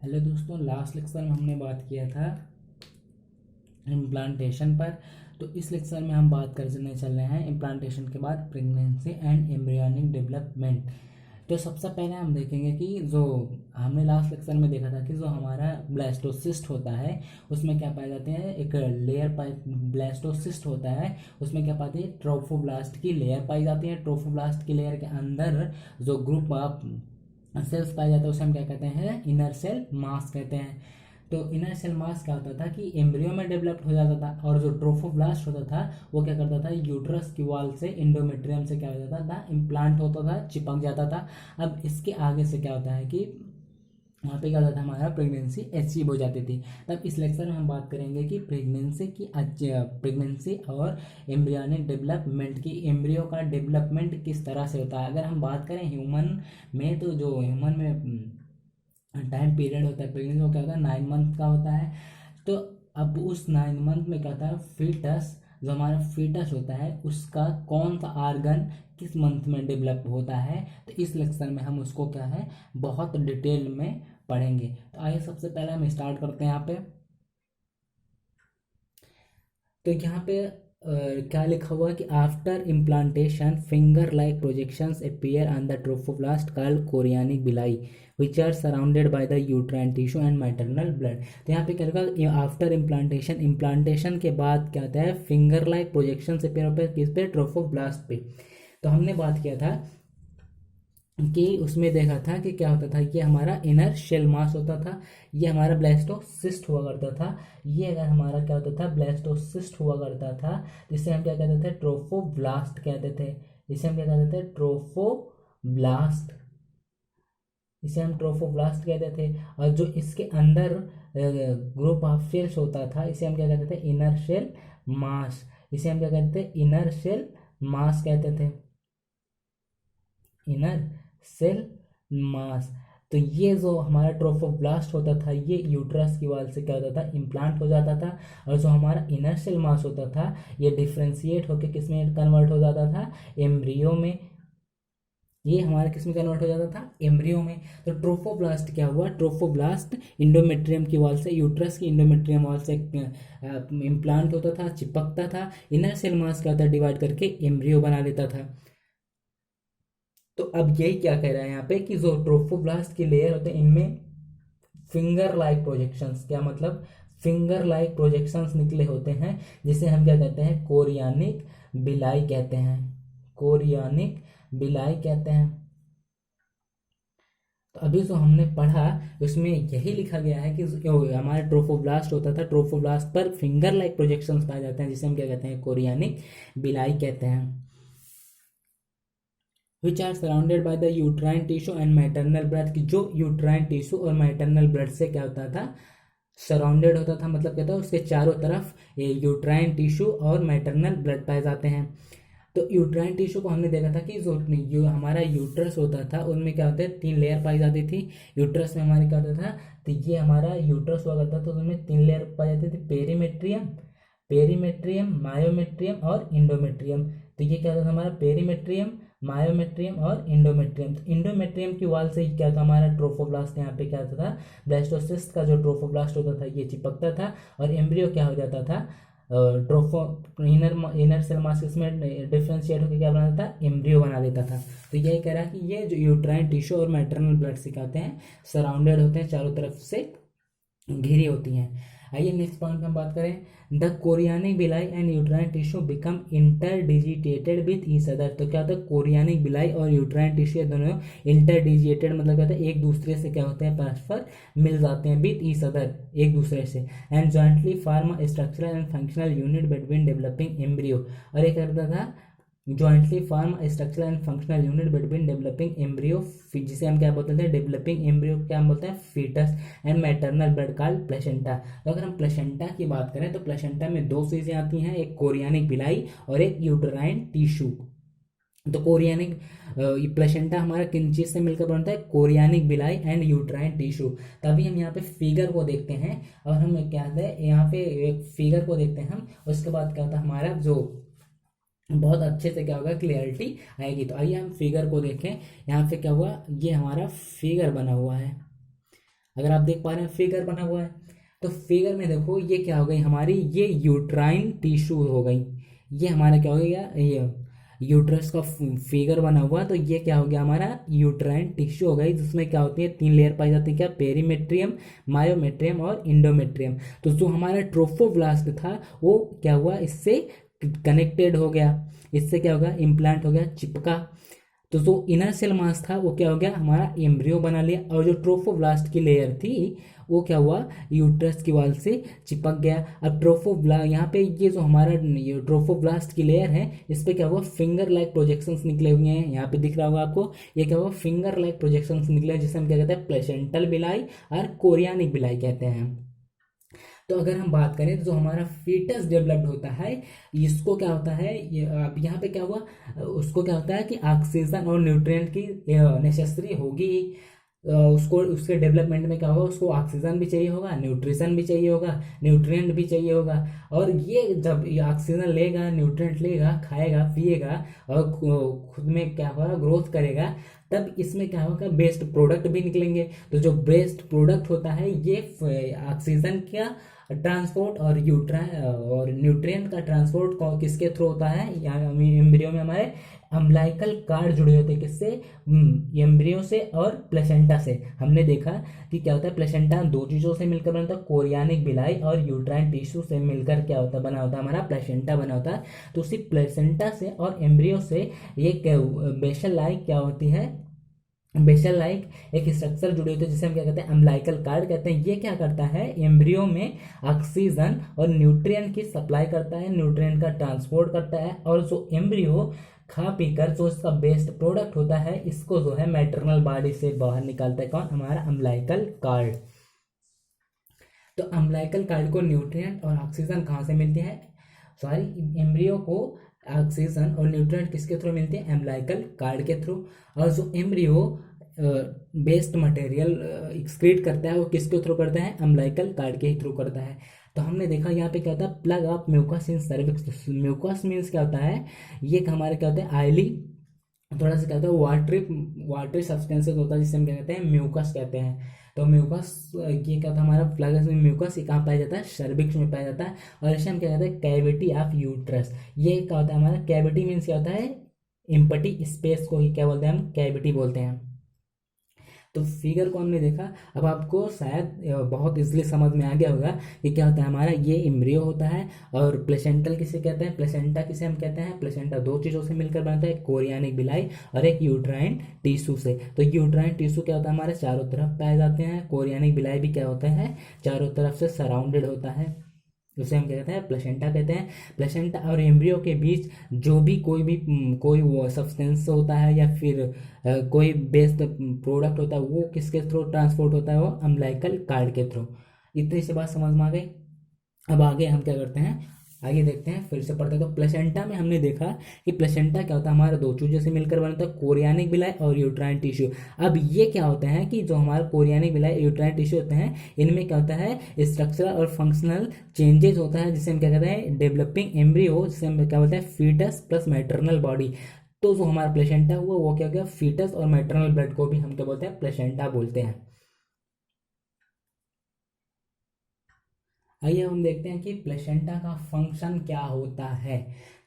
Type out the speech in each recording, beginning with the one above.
Hello दोस्तों, last lecture में हमने बात किया था इम्प्लांटेशन पर। तो इस लेक्चर में हम बात करने चल रहे हैं इम्प्लांटेशन के बाद प्रेगनेंसी एंड एम्ब्रियोनिक डेवलपमेंट। तो सबसे पहले हम देखेंगे कि जो हमने लास्ट लेक्चर में देखा था कि जो हमारा ब्लास्टोसिस्ट होता है उसमें क्या पाए जाते हैं, एक लेयर पाई ब्लास्टोसिस्ट होता है उसमें क्या पाते हैं, ट्रोफोब्लास्ट की लेयर पाई जाती है। ट्रोफोब्लास्ट की लेयर के अंदर जो ग्रुप ऑफ सेल्स पाया जाता है उसे हम क्या कहते हैं, इनर सेल मास कहते हैं। तो इनर सेल मास क्या होता था कि एम्ब्रियो में डेवलप्ड हो जाता था, और जो ट्रोफोब्लास्ट होता था वो क्या करता था, यूट्रस की वॉल से इंडोमेट्रियम से क्या हो जाता था, इम्प्लांट होता था, चिपक जाता था। अब इसके आगे से क्या होता है कि वहाँ पे क्या होता था, हमारा प्रेगनेंसी अचीव हो जाती थी। तब इस लेक्चर में हम बात करेंगे कि प्रेगनेंसी और एम्ब्रियोनिक डेवलपमेंट की, एम्ब्रियो का डेवलपमेंट किस तरह से होता है। अगर हम बात करें ह्यूमन में, तो जो ह्यूमन में टाइम पीरियड होता है प्रेगनेंसी वो क्या होता है, 9 मंथ का होता है। तो अब उस 9 मंथ में क्या होता है, फीटस, जो हमारा फीटस होता है उसका कौन सा आर्गन किस मंथ में डेवलप होता है, तो इस लेक्चर में हम उसको क्या है, बहुत डिटेल में पढ़ेंगे। तो आइए सबसे पहले हम स्टार्ट करते हैं यहाँ पे। तो यहाँ पे क्या लिखा हुआ है कि after implantation finger like projections appear on the trophoblast called chorionic villi which are surrounded by the uterine tissue and maternal blood. तो यहाँ पे क्या लिखा, आफ्टर इम्प्लांटेशन, इम्प्लांटेशन के बाद क्या होता है, फिंगर लाइक प्रोजेक्शंस अपीयर होते हैं किस पे, ट्रोफोब्लास्ट पे। तो हमने बात किया था कि उसमें देखा था कि क्या होता था, ये हमारा इनर शेल मास होता था, ये हमारा ब्लास्टोसिस्ट हुआ करता था। ये अगर हमारा क्या होता था, ब्लास्टोसिस्ट हुआ करता था, जिसे हम क्या कहते थे, ट्रोफोब्लास्ट कहते थे। इसे हम क्या कहते थे, ट्रोफोब्लास्ट, इसे हम ट्रोफोब्लास्ट कहते थे। और जो इसके अंदर ग्रुप ऑफ सेल्स होता था इसे हम क्या कहते थे, इनर शेल मास। इसे हम क्या कहते थे, इनर शेल मास कहते थे, इनर सेल मास। तो ये जो हमारा ट्रोफोब्लास्ट होता था ये यूट्रस की वॉल से क्या होता था, इम्प्लांट हो जाता था। और जो हमारा इनर सेल मास होता था ये डिफ्रेंशिएट होकर किस में कन्वर्ट हो जाता था, एम्ब्रियो में। ये हमारा किस में कन्वर्ट हो जाता था, एम्ब्रियो में। तो ट्रोफोब्लास्ट क्या हुआ, ट्रोफोब्लास्ट इंडोमेट्रियम की वॉल से, यूट्रस की इंडोमेट्रियम वॉल से इम्प्लांट होता था, चिपकता था। इनर सेल मास क्या होता है, डिवाइड करके एम्ब्रियो बना लेता था। तो अब यही क्या कह रहा है यहाँ पे कि जो ट्रोफोब्लास्ट की लेयर होते हैं इनमें फिंगर लाइक प्रोजेक्शंस, क्या मतलब, फिंगर लाइक प्रोजेक्शंस निकले होते हैं, जिसे हम क्या कहते हैं, कोरियानिक बिलाई कहते हैं, कोरियानिक बिलाई कहते हैं। तो अभी जो हमने पढ़ा उसमें यही लिखा गया है कि जो हमारा ट्रोफोब्लास्ट होता था, ट्रोफोब्लास्ट पर फिंगर लाइक प्रोजेक्शंस पाए जाते हैं, जिसे हम क्या कहते हैं, कोरियानिक बिलाई कहते हैं। Which are surrounded by the uterine tissue and maternal blood, की जो यूट्राइन टिश्यू और मैटरनल ब्लड से क्या होता था, सराउंडेड होता था, मतलब कहता है उसके चारों तरफ ये यूट्राइन टिश्यू और मैटरनल ब्लड पाए जाते हैं। तो यूट्राइन टिश्यू को हमने देखा था कि जो हमारा यूट्रस होता था उनमें क्या होता है, 3 लेयर पाई जाती थी। यूट्रस में हमारे क्या होता था, तो ये हमारा यूट्रस हुआ करता था, तो उसमें 3 लेयर पाई जाती थी, पेरीमेट्रियम, पेरीमेट्रियम, मायोमेट्रियम और इंडोमेट्रियम। तो ये क्या होता था हमारा, पेरीमेट्रियम, मायोमेट्रियम और इंडोमेट्रियम। तो इंडोमेट्रियम की वॉल से ही क्या था, हमारा ट्रोफोब्लास्ट यहाँ पे क्या होता था, ब्लास्टोसिस्ट का जो ट्रोफोब्लास्ट होता था ये चिपकता था, और एम्ब्रियो क्या हो जाता था, ट्रोफो इनर इनर सेल मास इसमें डिफ्रेंशिएट होकर क्या बना देता था, एम्ब्रियो बना देता था। तो यही कह रहा है कि ये जो यूट्राइन टिश्यू और मैटरनल ब्लड से कहते हैं, सराउंडेड होते हैं, चारों तरफ से घिरी होती हैं। आइए नेक्स्ट पॉइंट पे हम बात करें, द कोरियानिक बिलाई and uterine tissue become interdigitated with each other. तो क्या होता है, कोरियानिक बिलाई और यूट्राइन टिश्यू दोनों इंटरडिजिटेड, मतलब क्या होता है एक दूसरे से क्या होते हैं, परस्पर मिल जाते हैं, विथ ईच अदर, एक दूसरे से, and jointly form structural and functional unit between developing embryo. और एक करता था jointly form structural and functional unit between developing embryo, जिसे हम क्या बोलते हैं, डेवलपिंग एम्ब्रियो क्या हम बोलते हैं, foetus, and maternal blood called placenta. तो अगर हम प्लेसेंटा की बात करें तो प्लेसेंटा में 2 चीजें आती हैं, एक कोरियानिक बिलाई और एक यूट्राइन टिश्यू। तो कोरियानिक प्लेसेंटा हमारा किन चीज से मिलकर बनता है, कोरियानिक बिलाई एंड यूट्राइन टिश्यू। तभी हम यहाँ पे फिगर को देखते हैं, और हम क्या होता है यहाँ पे एक फिगर को देखते हैं हम, उसके बाद क्या होता है हमारा जो बहुत अच्छे से क्या होगा, क्लियरिटी आएगी। तो आइए हम फिगर को देखें, यहाँ पे क्या हुआ, ये हमारा फिगर बना हुआ है, अगर आप देख पा रहे हैं फिगर बना हुआ है, तो फिगर में देखो ये क्या हो गई हमारी, ये यूट्राइन टिश्यू हो गई, ये हमारा क्या हो गया, ये यूट्रस का फिगर बना हुआ, तो ये क्या हो गया हमारा यूट्राइन टिश्यू हो गई, जिसमें क्या होती है 3 लेयर पाई जाती है, क्या, पेरीमेट्रियम, मायोमेट्रियम और इंडोमेट्रियम। तो जो हमारा ट्रोफोब्लास्ट था वो क्या हुआ, इससे कनेक्टेड हो गया, इससे क्या होगा, इम्प्लांट हो गया, चिपका। तो जो इनर सेल मास था वो क्या हो गया हमारा, एम्ब्रियो बना लिया, और जो ट्रोफोब्लास्ट की लेयर थी वो क्या हुआ, यूट्रस की वॉल से चिपक गया। अब यहाँ पे ये जो हमारा ये ट्रोफोब्लास्ट की लेयर है, इस पे क्या हुआ, फिंगर लाइक प्रोजेक्शंस निकले हुए हैं, यहाँ पे दिख रहा होगा आपको, ये क्या हुआ, फिंगर लाइक प्रोजेक्शंस निकले हैं, जिसे हम क्या कहते हैं, प्लेसेंटल बिलाई और कोरियानिक बिलाई कहते हैं। तो अगर हम बात करें तो जो हमारा फीटस डेवलप्ड होता है, इसको क्या होता है, ये अब यहाँ पे क्या हुआ, उसको क्या होता है कि ऑक्सीजन और न्यूट्रिएंट की नेसेसरी होगी, उसको उसके डेवलपमेंट में क्या होगा, उसको ऑक्सीजन भी चाहिए होगा, न्यूट्रिशन भी चाहिए होगा, न्यूट्रिएंट भी चाहिए होगा। और ये जब ये ऑक्सीजन लेगा, न्यूट्रिएंट लेगा, खाएगा पिएगा और खुद में क्या होगा, ग्रोथ करेगा, तब इसमें क्या होगा, बेस्ट प्रोडक्ट भी निकलेंगे। तो जो बेस्ट प्रोडक्ट होता है ये ऑक्सीजन का ट्रांसपोर्ट और और न्यूट्रिएंट का ट्रांसपोर्ट किसके थ्रू होता है, एम्ब्रियो में हमारे अम्लाइकल कार्ड जुड़े होते हैं, किससे, एम्ब्रियो से और प्लेसेंटा से। हमने देखा कि क्या होता है, प्लेसेंटा दो चीजों से मिलकर बनता है, कोरियानिक बिलाई और यूट्राइन टिश्यू से मिलकर क्या होता है, बना होता है हमारा प्लेसेंटा बना होता है। तो उसी प्लेसेंटा से और एम्ब्रियो से ये बेसल लाइक क्या होती है, बेसल लाइक एक स्ट्रक्चर जुड़ी होती है, जिसे हम क्या कहते हैं, अम्लाइकल कार्ड कहते हैं। ये क्या करता है, एम्ब्रियो में ऑक्सीजन और न्यूट्रिएंट की सप्लाई करता है, न्यूट्रिएंट का ट्रांसपोर्ट करता है, और जो एम्ब्रियो खा पीकर जो इसका बेस्ट प्रोडक्ट होता है, इसको जो है मैटरनल बॉडी से बाहर निकालता है, कौन, हमारा अम्लाइकल कार्ड। तो अम्लाइकल कार्ड को न्यूट्रिएंट और ऑक्सीजन कहाँ से मिलती है, सॉरी, एम्ब्रियो को ऑक्सीजन और न्यूट्रिएंट किसके थ्रू मिलते हैं, अम्लाइकल कार्ड के थ्रू। और जो एम्ब्रियो बेस्ट मटेरियल एक्सक्रीट करता है वो किसके थ्रू करता है, अम्लाइकल कार्ड के ही थ्रू करता है। तो हमने देखा यहाँ पे क्या होता है, plug of mucus in cervix. Mucus means क्या होता है, ये हमारे क्या होता है, आयली, थोड़ा सा क्या होता है, वाटरी सब्सटेंसेस होता है, जिसे हम क्या कहते हैं, म्यूकस कहते हैं। तो म्यूकस ये क्या होता है हमारा, प्लग में म्यूकस ये कहाँ पाया जाता है, सर्विक्स में पाया जाता है। और इसे हम क्या कहते हैं, कैविटी ऑफ यूट्रस। ये क्या होता है हमारा, कैविटी मीन्स क्या होता है, एम्प्टी स्पेस को ही क्या बोलते हैं, हम कैविटी बोलते हैं। तो फिगर को हमने देखा, अब आपको शायद बहुत इजीली समझ में आ गया होगा कि क्या होता है हमारा, ये एम्ब्रियो होता है, और प्लेसेंटल किसे कहते हैं, प्लेसेंटा किसे हम कहते हैं, प्लेसेंटा दो चीज़ों से मिलकर बनता है, कोरियानिक बिलाई और एक यूट्राइन टिश्यू से। तो यूट्राइन टिश्यू क्या होता है, हमारे चारों तरफ पाए जाते हैं, कोरियानिक बिलाई भी क्या होता है, चारों तरफ से सराउंडेड होता है, उसे हम क्या कहते हैं, प्लेसेंटा कहते हैं। प्लेसेंटा और एम्ब्रियो के बीच जो भी कोई वो सब्सटेंस होता है, या फिर कोई बेस्ड प्रोडक्ट होता है, वो किसके थ्रू ट्रांसपोर्ट होता है, वो अम्लाइकल कार्ड के थ्रू। इतनी सी बात समझ में आ गई। अब आगे हम क्या करते हैं, आगे देखते हैं, फिर से पढ़ते हैं। तो प्लेसेंटा में हमने देखा कि प्लेसेंटा क्या होता है, हमारा दो चीजों से मिलकर बनता है, कोरियानिक बिलाई और यूट्राइन टिश्यू। अब ये क्या होते हैं कि जो हमारा कोरियानिक बिलाई यूट्राइन टिश्यू होते हैं, इनमें क्या होता है, स्ट्रक्चरल और फंक्शनल चेंजेस होता है, जिसे हम क्या कहते हैं, डेवलपिंग एम्ब्रियो, जिसे हम क्या बोलते हैं, फीटस प्लस मैटरनल बॉडी। तो जो हमारा प्लेसेंटा हुआ वो क्या गया, फीटस और मैटरनल ब्लड को भी हम क्या बोलते हैं, प्लेसेंटा बोलते हैं। आइए हम देखते हैं कि प्लेसेंटा का फंक्शन क्या होता है।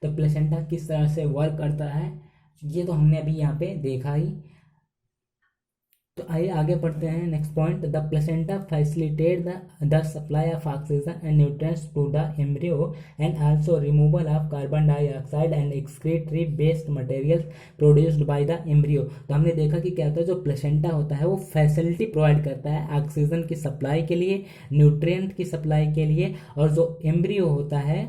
तो प्लेसेंटा किस तरह से वर्क करता है, ये तो हमने अभी यहाँ पे देखा ही। तो आइए आगे पढ़ते हैं, next point, the placenta facilitate the supply of oxygen and nutrients to the embryo and also removal of carbon dioxide and excretory based materials produced by the embryo. तो हमने देखा कि क्या होता है, जो प्लेसेंटा होता है वो फैसिलिटी प्रोवाइड करता है ऑक्सीजन की सप्लाई के लिए, न्यूट्रिएंट की सप्लाई के लिए, और जो एम्ब्रियो होता है,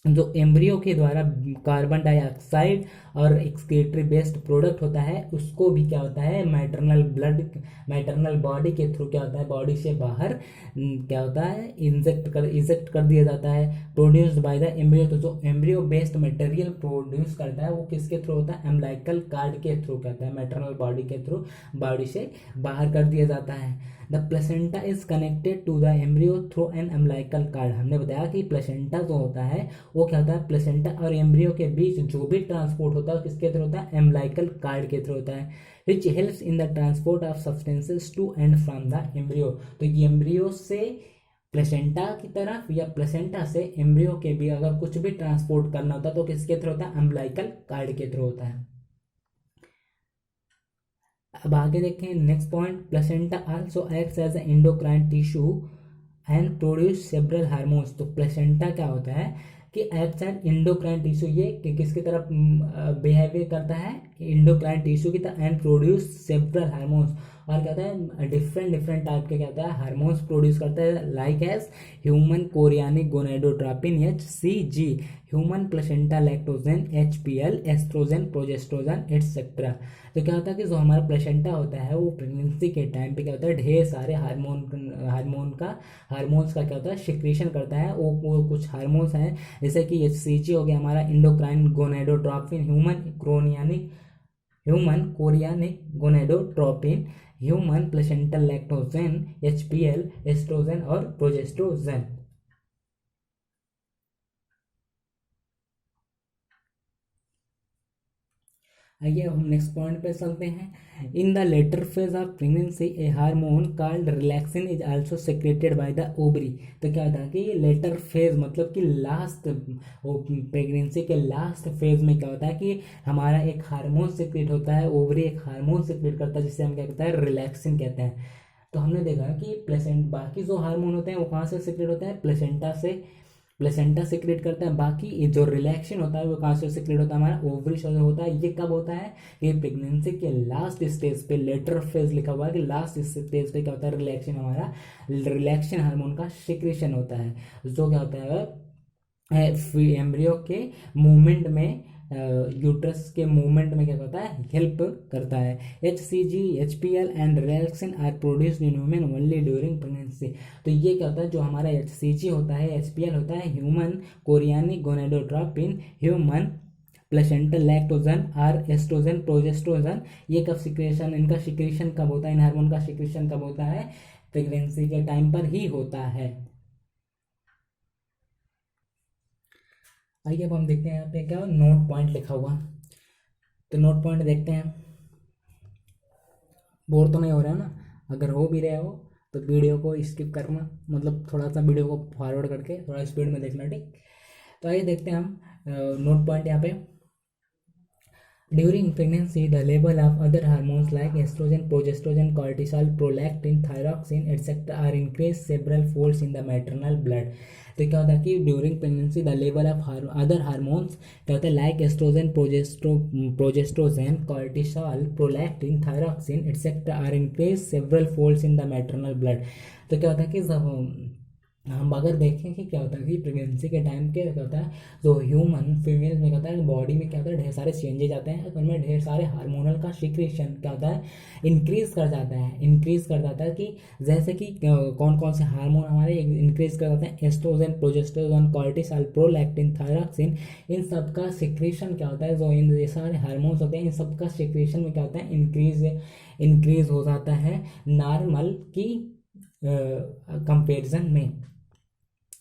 जो एम्ब्रियो के द्वारा कार्बन डाइऑक्साइड और एक्सक्रीटरी बेस्ड प्रोडक्ट होता है, उसको भी क्या होता है, मैटरनल बॉडी के थ्रू क्या होता है, बॉडी से बाहर क्या होता है, इजेक्ट कर दिया जाता है, प्रोड्यूस्ड बाय द एम्ब्रियो। तो जो एम्ब्रियो बेस्ड मटेरियल प्रोड्यूस करता है वो किसके थ्रू होता है, अम्लाइकल कार्ड के थ्रू कहता है, मैटरनल बॉडी के थ्रू बॉडी से बाहर कर दिया जाता है। The placenta is connected to the embryo through an umbilical cord. हमने बताया कि प्लेसेंटा जो होता है वो क्या होता है, प्लेसेंटा और एम्ब्रियो के बीच जो भी ट्रांसपोर्ट होता है किसके थ्रू होता है, अम्बिलिकल कार्ड के थ्रू होता है, which helps in the transport of substances to and from the embryo. तो एम्ब्रियो से प्लेसेंटा की तरफ या प्लेसेंटा से एम्ब्रियो के भी अगर कुछ भी ट्रांसपोर्ट करना होता है तो किसके थ्रू होता है, अम्बिलिकल कार्ड के थ्रू होता है। अब आगे देखें next point, placenta also acts as endocrine tissue and produce several hormones. तो प्लेसेंटा क्या होता है कि एक्ट्स एज एंडोक्राइन टिश्यू, ये किसकी तरफ बिहेवियर करता है, एंडोक्राइन टिश्यू की तरफ, एंड प्रोड्यूस सेवरल हार्मोन्स, और कहता है डिफरेंट डिफरेंट टाइप के कहता है हार्मोन्स प्रोड्यूस करता है, like as human chorionic gonadotropin HCG, human placenta lactogen HPL, oestrogen, progestogen etcetera. तो क्या होता है कि जो हमारा प्लेसेंटा होता है वो प्रेगनेंसी के टाइम पे क्या होता है, ढेर सारे हार्मोन्स का क्या होता है, सिक्रीशन करता है। वो कुछ हार्मोन्स हैं जैसे कि HCG हो गया हमारा endocrine gonadotropin, human chorionic gonadotropin, human placental lactogen HPL, oestrogen और प्रोजेस्ट्रोजन। आइए अब हम नेक्स्ट पॉइंट पे चलते हैं। In the later phase of pregnancy a hormone called relaxin is also secreted by the ovary. तो क्या होता है कि लेटर फेज मतलब कि लास्ट प्रेगनेंसी के लास्ट फेज में क्या होता है कि हमारा एक हार्मोन सेक्रेट होता है, ओवरी एक हार्मोन सेक्रेट करता है जिससे हम क्या कहते हैं, रिलैक्सिन कहते हैं। तो हमने देखा कि प्लेसेंट बाकी जो हार्मोन होते हैं वो कहाँ से सेक्रेट होता है, प्लेसेंटा सेक्रेट करता है। बाकी जो रिलैक्शन होता है वो कहाँ से सेक्रेट होता है, हमारा ओवरी से होता है। ये कब होता है, ये प्रेगनेंसी के लास्ट स्टेज पे, लेटर फेज लिखा हुआ है कि लास्ट स्टेज पे क्या होता है, रिलैक्शन, हमारा रिलैक्शन हार्मोन का सिक्रेशन होता है, जो क्या होता है एम्ब्रियो के मूवमेंट में, यूट्रस के मूवमेंट में क्या होता है, हेल्प करता है। HCG, HPL and relaxin are produced in women only during pregnancy. तो ये क्या होता है, जो हमारा HCG होता है, HPL होता है human chorionic gonadotropin, human placental lactogen और एस्ट्रोजन, प्रोजेस्ट्रोजन, ये कब सिक्रेशन, इनका सिक्रेशन कब होता है, इन हार्मोन का सिक्रेशन कब होता है, प्रेगनेंसी के टाइम पर ही होता है। आइए अब हम देखते हैं यहाँ पे क्या नोट पॉइंट लिखा हुआ। तो नोट पॉइंट देखते हैं, बोर तो नहीं हो रहा है ना, अगर हो भी रहे हो तो वीडियो को स्किप करना, मतलब थोड़ा सा वीडियो को फॉरवर्ड करके थोड़ा स्पीड में देखना, ठीक। तो आइए देखते हैं हम नोट पॉइंट यहाँ पे। During pregnancy, the level of other hormones like estrogen, progesterone, cortisol, prolactin, thyroxine, etc. are increased several folds in the maternal blood. तो क्या होता है कि during pregnancy the level of other hormones क्या होता है, like oestrogen, progestogen, cortisol, prolactin, thyroxine etcetera are increase several folds in the maternal blood. तो क्या होता है कि जब हम अगर देखें कि क्या होता है कि प्रेगनेंसी के टाइम के क्या होता है, जो ह्यूमन फीमेल में क्या होता है, बॉडी में क्या होता है, ढेर सारे चेंजेज आते हैं, तो उनमें ढेर सारे हार्मोनल का सिक्रेशन क्या होता है, इंक्रीज कर जाता है कि जैसे कि कौन कौन से हार्मोन हमारे इंक्रीज कर जाते हैं, oestrogen, progesterone, cortisol, prolactin, thyroxine, इन सब का सिक्रेशन क्या होता है, जो इन ये सारे हार्मोन्स होते हैं इन सब का सिक्रेशन में क्या होता है, इंक्रीज हो जाता है नॉर्मल की कंपेरिजन में।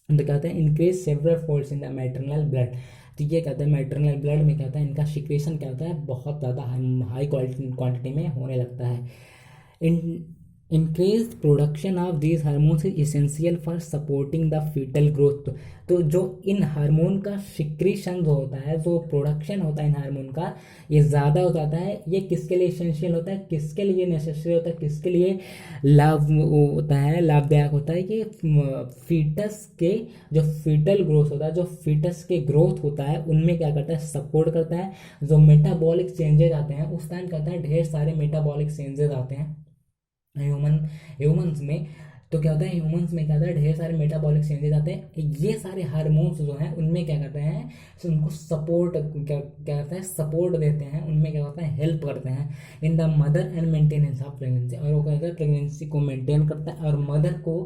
तो क्या होता है, increase several folds in the maternal blood. तो ये कहता है मैटरनल ब्लड में क्या होता है, इनका सिक्रेशन क्या होता है, बहुत ज़्यादा हाई क्वांटिटी में होने लगता है। Increase production of these hormones is essential for supporting the foetal growth. तो जो इन हार्मोन का सिक्रीशन जो होता है, जो प्रोडक्शन होता है इन हार्मोन का, ये ज़्यादा हो जाता है। ये किसके लिए इसेंशियल होता है, किसके लिए नेसेसरी होता है, किसके लिए लाभ होता है, लाभदायक होता है कि फीटस के जो फीटल ग्रोथ होता है, जो फीटस के ग्रोथ होता है उनमें क्या करता है, सपोर्ट करता है। जो मेटाबॉलिक चेंजेस आते हैं उस टाइम कहता है ढेर सारे मेटाबॉलिक चेंजेस आते हैं ह्यूमंस में। तो क्या होता है, ह्यूमंस में क्या होता है, ढेर सारे मेटाबॉलिक चेंजेस आते हैं। ये सारे हार्मोन्स जो हैं उनमें क्या करते हैं, तो उनको सपोर्ट क्या करते हैं, सपोर्ट देते हैं, उनमें क्या होता है, हेल्प करते हैं in the mother and maintenance of pregnancy. और वो क्या होता है, प्रेगनेंसी को मेंटेन करता है और मदर को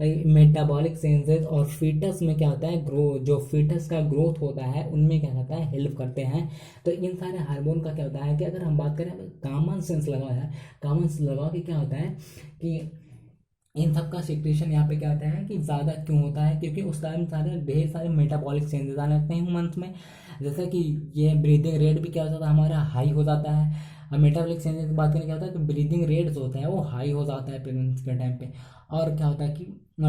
मेटाबॉलिक चेंजेस और फीटस में क्या होता है, जो फीटस का ग्रोथ होता है उनमें क्या होता है, हेल्प करते हैं। तो इन सारे हार्मोन का क्या होता है कि अगर हम बात करें कॉमन सेंस लगा है, कॉमन सेंस लगा कि क्या होता है कि इन सब का सिक्रेशन यहाँ पे क्या होता है कि ज़्यादा क्यों होता है, क्योंकि उस टाइम सारे ढेर सारे मेटाबॉलिक चेंजेस आने लगते हैं ह्यूमंस में। जैसे कि ये ब्रीदिंग रेट भी क्या हो जाता है हमारा, हाई हो जाता है। अब मेटाबॉलिक चेंजेस की बात करें क्या होता है कि ब्रीदिंग रेट जो होता है वो हाई हो जाता है प्रेगनेंसी के टाइम पे। और क्या होता है कि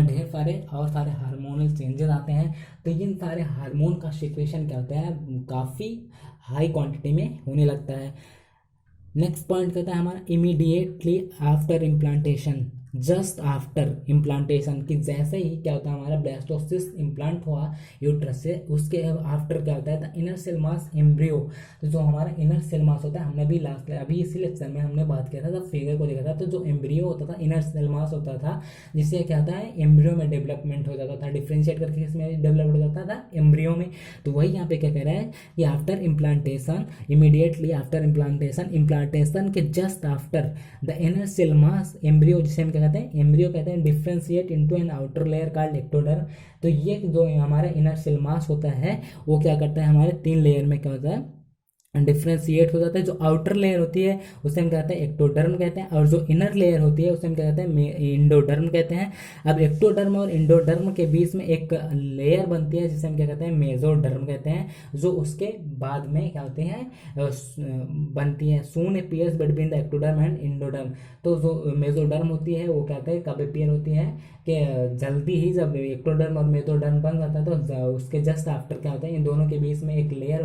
ढेर सारे और सारे हार्मोनल चेंजेस आते हैं। तो इन सारे हार्मोन का सिक्रेशन क्या होता है काफ़ी हाई क्वांटिटी में होने लगता है। नेक्स्ट पॉइंट कहता है हमारा immediately after implantation, just after implantation, कि जैसे ही क्या होता है हमारा ब्लास्टोसिस इम्प्लांट हुआ यूट्रस से, उसके आफ्टर क्या होता है the inner cell mass embryo. तो जो हमारा इनर सेल मास होता है, हमने भी लास्ट अभी इसी लेक्चर में हमने बात किया था जब फिगर को देखा था, तो जो एम्ब्रियो होता था इनर सेल मास होता था, जिससे क्या होता है एम्ब्रियो में डेवलपमेंट हो जाता था, डिफ्रेंशिएट करके इसमें डेवलप हो जाता था एम्ब्रियो में। तो वही यहाँ पे क्या कह रहा है कि after implantation, immediately after implantation, implantation के just after the inner cell mass embryo, जिसे हम क्या कहते हैं एम्ब्रियो कहते हैं, differentiate into an outer layer called ectoderm. तो ये जो हमारा इनर सेल मास होता है वो क्या करता है हमारे 3 लेयर में क्या होता है डिफ्रेंशिएट हो जाता है। जो आउटर लेयर होती है उसे हम कहते हैं एक्टोडर्म कहते हैं, और जो इनर लेयर होती है उसे हम क्या कहते हैं इंडोडर्म कहते हैं। अब एक्टोडर्म और इंडोडर्म के बीच में एक लेयर बनती है जिसे हम क्या कहते हैं मेसोडर्म कहते हैं, जो उसके बाद में क्या होती है बनती है। Soon appears between the ectoderm and endoderm. तो जो मेसोडर्म होती है वो क्या होता है कब अपीयर होती है कि जल्दी ही जब एक्टोडर्म और मेसोडर्म बन जाता है तो उसके जस्ट आफ्टर क्या होता है इन दोनों के बीच में एक लेयर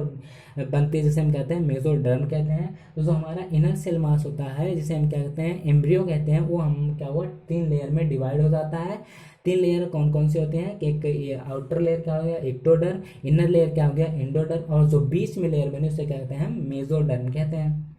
बनती है जिसे हम कहते हैं मेसोडर्म कहते हैं। तो जो हमारा इनर सेल मास होता है जिसे हम क्या कहते हैं एम्ब्रियो कहते हैं, वो हम क्या हुआ 3 लेयर में डिवाइड हो जाता है। 3 लेयर कौन कौन से होते हैं कि एक आउटर लेयर क्या हो गया एक्टोडर्म, इनर लेयर क्या हो गया इंडोडर्म, और जो बीच में लेयर बने उसे क्या कहते हैं हम मेसोडर्म कहते हैं।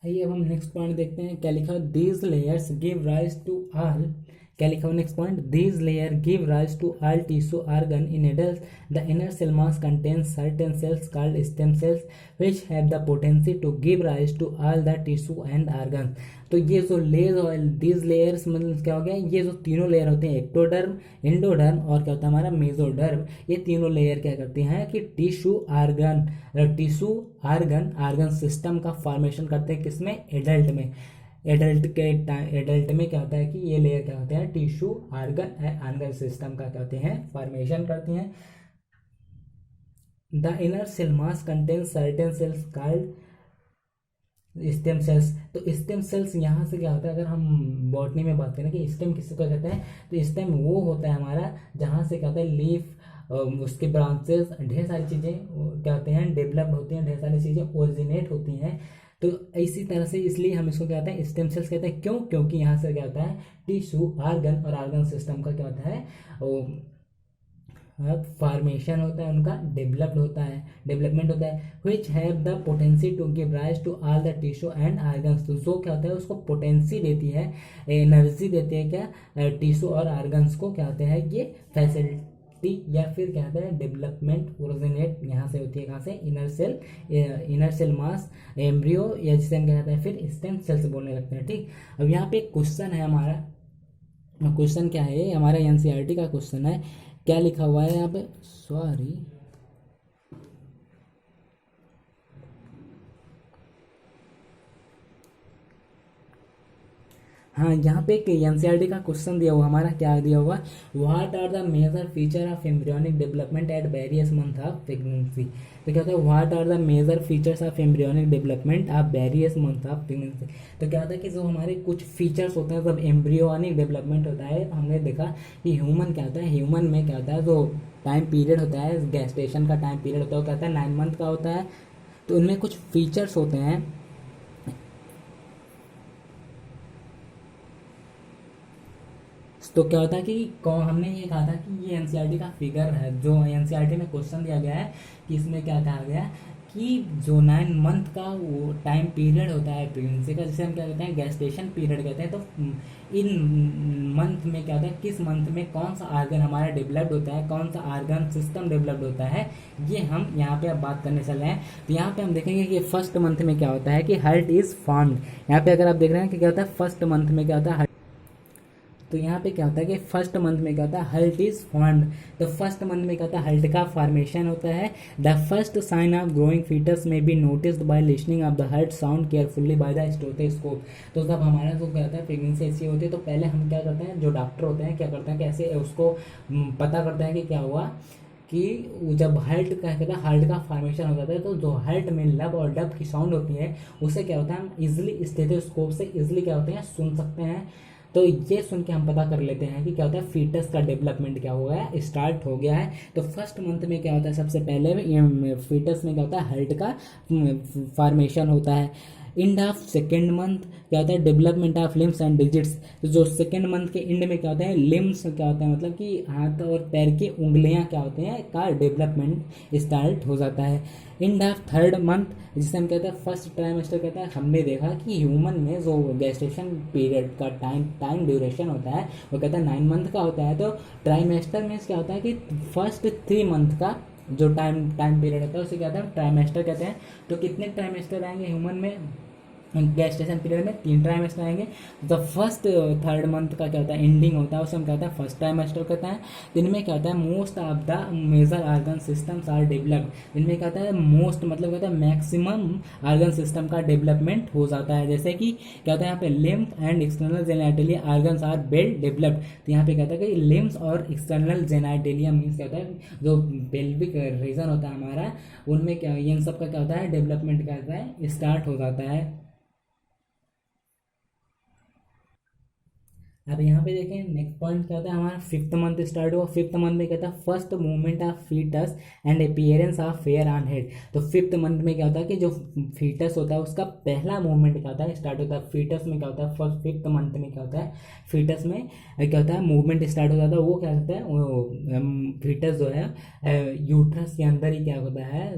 आइए अब हम नेक्स्ट पॉइंट देखते हैं क्या लिखा है, these layers give rise to all, क्या लिखा हुआ next point, these layer give rise to all tissue organ in adult. The inner cell mass contains certain cells called stem cells which have the potency to give rise to all the tissue and organs। तो ये जो layer और these layers मतलब क्या हो गया, ये जो तीनों लेयर होते हैं एक्टोडर्म, इंडोडर्म और क्या होता है हमारा मेसोडर्म, ये तीनों लेयर क्या करती हैं कि टिश्यू आर्गन सिस्टम का फॉर्मेशन करते हैं किसमें एडल्ट में। एडल्ट में क्या होता है कि ये लेयर क्या होते हैं टिश्यू आर्गन सिस्टम का क्या होते हैं फॉर्मेशन करती हैं। The inner cell mass contains certain cells called stem cells. तो स्टेम सेल्स यहाँ से क्या होता है, अगर हम बॉटनी में बात करें कि स्टेम किसको कहते हैं, तो स्टेम वो होता है हमारा जहाँ से क्या होता है लीफ, उसके ब्रांचेस, ढेर सारी चीज़ें क्या होते हैं डेवलप्ड होती हैं, ढेर सारी चीज़ें ओरिजिनेट होती हैं। तो इसी तरह से इसलिए हम इसको क्या कहते हैं स्टेम सेल्स कहते हैं। क्यों? क्योंकि यहाँ से क्या होता है टिश्यू आर्गन और आर्गन सिस्टम का क्या होता है फॉर्मेशन होता है, उनका डेवलपमेंट होता है। Which have the potency to give rise to all the tissue and organs. तो जो क्या होता है उसको पोटेंसी देती है, एनर्जी देती है क्या टिश्यू और आर्गन्स को, क्या होते हैं ये फैसिलिटी या फिर क्या होता है डेवलपमेंट ओरिजिनेट यहाँ से होती है, कहाँ से इनर सेल मास एम्ब्रियो या जिसे हम क्या कहते हैं फिर स्टेम सेल्स बोलने लगते हैं। ठीक, अब यहाँ पे एक क्वेश्चन है हमारा, क्वेश्चन क्या है हमारा एनसीईआरटी का क्वेश्चन है, क्या लिखा हुआ है यहाँ पे, सॉरी हाँ यहाँ पे एक एनसीईआरटी का क्वेश्चन दिया हुआ हमारा, क्या दिया हुआ, what are the major feature of embryonic development at various month of pregnancy. तो क्या होता है what are the major features of embryonic development of various month of pregnancy. तो क्या होता है कि जो हमारे कुछ फीचर्स होते हैं जब एम्ब्रियोनिक डेवलपमेंट होता है, हमने देखा कि ह्यूमन क्या होता है, ह्यूमन में क्या होता है जो टाइम पीरियड होता है गैस्टेशन का टाइम पीरियड होता है वो क्या होता है 9 मंथ का होता है। तो उनमें कुछ फीचर्स होते हैं, तो क्या होता है कि हमने ये कहा था कि ये एनसीईआरटी का फिगर है, जो एनसीईआरटी में क्वेश्चन दिया गया है कि इसमें क्या कहा गया कि जो 9 मंथ का वो टाइम पीरियड होता है प्रेगनेंसी का, जिसे हम क्या कहते हैं गैस्टेशन पीरियड कहते हैं। तो इन मंथ में क्या होता है, किस मंथ में कौन सा आर्गन हमारा डेवलप्ड होता है, कौन सा आर्गन सिस्टम डेवलप्ड होता है, ये हम यहाँ पे अब बात करने चले हैं। तो यहाँ पे हम देखेंगे कि फर्स्ट मंथ में क्या होता है कि हार्ट इज फॉर्म्ड। यहाँ पे अगर आप देख रहे हैं कि क्या होता है फर्स्ट मंथ में क्या होता है तो यहाँ पे क्या होता है कि फर्स्ट मंथ में क्या होता है, हर्ट इज फॉर्म्ड। तो फर्स्ट मंथ में क्या होता है, हर्ट का फॉर्मेशन होता है। The first sign of growing foetus may be noticed by listening of the heart sound carefully by the stethoscope. तो जब हमारा जो क्या होता है प्रेगनेंसी ऐसी होती है तो पहले हम क्या करते हैं, जो डॉक्टर होते हैं क्या करते हैं, कैसे उसको पता करते हैं कि क्या हुआ, कि जब हार्ट का कहता है हार्ट का फॉर्मेशन हो जाता है तो जो हार्ट में लब और डब की साउंड होती है उससे क्या होता है, हम इजिली स्टेथोस्कोप से इजिली क्या होते हैं सुन सकते हैं। तो ये सुन के हम पता कर लेते हैं कि क्या होता है, फीटस का डेवलपमेंट क्या हो गया है, स्टार्ट हो गया है। तो फर्स्ट मंथ में क्या होता है, सबसे पहले फीटस में क्या होता है, हार्ट का फॉर्मेशन होता है। एंड ऑफ सेकेंड मंथ क्या होता है, development of limbs and digits. तो जो सेकेंड मंथ के एंड में क्या होता है, लिम्स क्या होता है, मतलब कि हाथ और पैर की उंगलियां क्या होते हैं का डेवलपमेंट स्टार्ट हो जाता है। एंड ऑफ थर्ड मंथ, जिसे हम कहते हैं फर्स्ट ट्राइमेस्टर, कहता है हमने देखा कि ह्यूमन में जो गेस्टेशन पीरियड का टाइम ड्यूरेशन होता है वो कहता है 9 मंथ का होता है। तो ट्राइमेस्टर मीन्स क्या होता है कि फर्स्ट 3 मंथ का जो टाइम पीरियड होता है उसे क्या कहते हैं, ट्राइमेस्टर कहते हैं। तो कितने ट्राइमेस्टर आएंगे ह्यूमन में, गेस्टेशन पीरियड में 3 ट्राइमेस्टर आएंगे। द फर्स्ट थर्ड मंथ का क्या होता है, एंडिंग होता है, उसे हम कहते हैं फर्स्ट ट्राइमेस्टर कहते हैं। जिनमें क्या होता है, most of the major organ systems are developed. जिनमें क्या होता है, मोस्ट मतलब कहता है मैक्सिमम ऑर्गन सिस्टम का डेवलपमेंट हो जाता है। जैसे कि क्या होता है, यहाँ पे lymph and external genitalia organs are well developed. तो यहाँ पे कहता है कि लिम्स और एक्सटर्नल जेनाइटेलिया मीन्स क्या होता है, जो पेल्विक रीजन होता है हमारा, उनमें क्या इन सब का क्या होता है, डेवलपमेंट क्या होता है, स्टार्ट हो जाता है। अब यहाँ पे देखें नेक्स्ट पॉइंट क्या होता है, हमारा फिफ्थ मंथ स्टार्ट हुआ। फिफ्थ मंथ में कहता है first movement of foetus and appearance of hair on head. तो फिफ्थ मंथ में क्या होता है कि जो फीटस होता है उसका पहला मूवमेंट क्या होता है, स्टार्ट होता है। फीटस में क्या होता है, फर्स्ट फिफ्थ मंथ में क्या होता है, फीटस में क्या होता है, मूवमेंट स्टार्ट हो जाता है। वो क्या होता है, वो फीटस जो है यूट्रस के अंदर ही क्या होता है,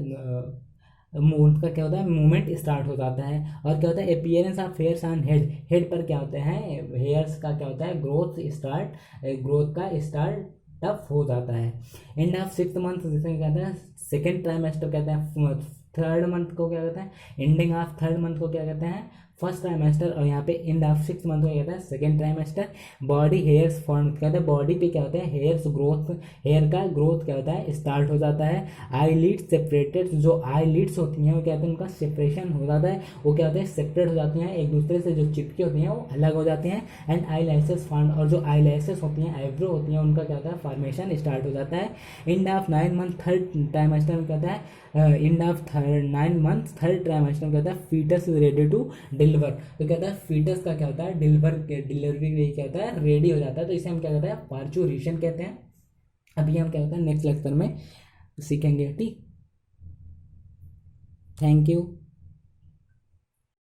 उनका क्या होता है, मूवमेंट स्टार्ट हो जाता है। और क्या होता है, appearance of hairs on head. Head पर क्या होते हैं, हेयर्स का क्या होता है, ग्रोथ का स्टार्ट अप हो जाता है। एंड ऑफ सिक्स मंथ जिसे कहते हैं सेकेंड ट्राइमेस्टर कहते हैं। थर्ड मंथ को क्या कहते हैं, एंडिंग ऑफ थर्ड मंथ को क्या कहते हैं, फर्स्ट ट्राइमेस्टर। और यहाँ पे एंड ऑफ सिक्स मंथ को कहता है second trimester. Body hairs form कहते हैं, बॉडी पे क्या होता है, हेयर का ग्रोथ क्या होता है, स्टार्ट हो जाता है। आई लीड्स सेपरेटेड, जो आई लीड्स होती हैं वो क्या होता है, उनका सेपरेशन हो जाता है। वो क्या होता है, सेपरेट हो जाती हैं एक दूसरे से, जो चिपकी होती हैं वो अलग हो जाती हैं। एंड आई लैशेस फॉर्म, और जो आई लैशेस होती हैं, आईब्रो होती हैं, उनका क्या होता है, फॉर्मेशन स्टार्ट हो जाता है। End of 9 month third trimester में कहता है, end of 9 month third trimester में कहता है foetus is ready to deliver. तो कहता है फीटस का क्या होता है, डिलीवरी के लिए क्या होता है, रेडी हो जाता है। तो इसे हम क्या कहते हैं, पार्चुरेशन कहते हैं। अभी हम क्या होता है नेक्स्ट लेक्चर में सीखेंगे। ठीक, थैंक यू।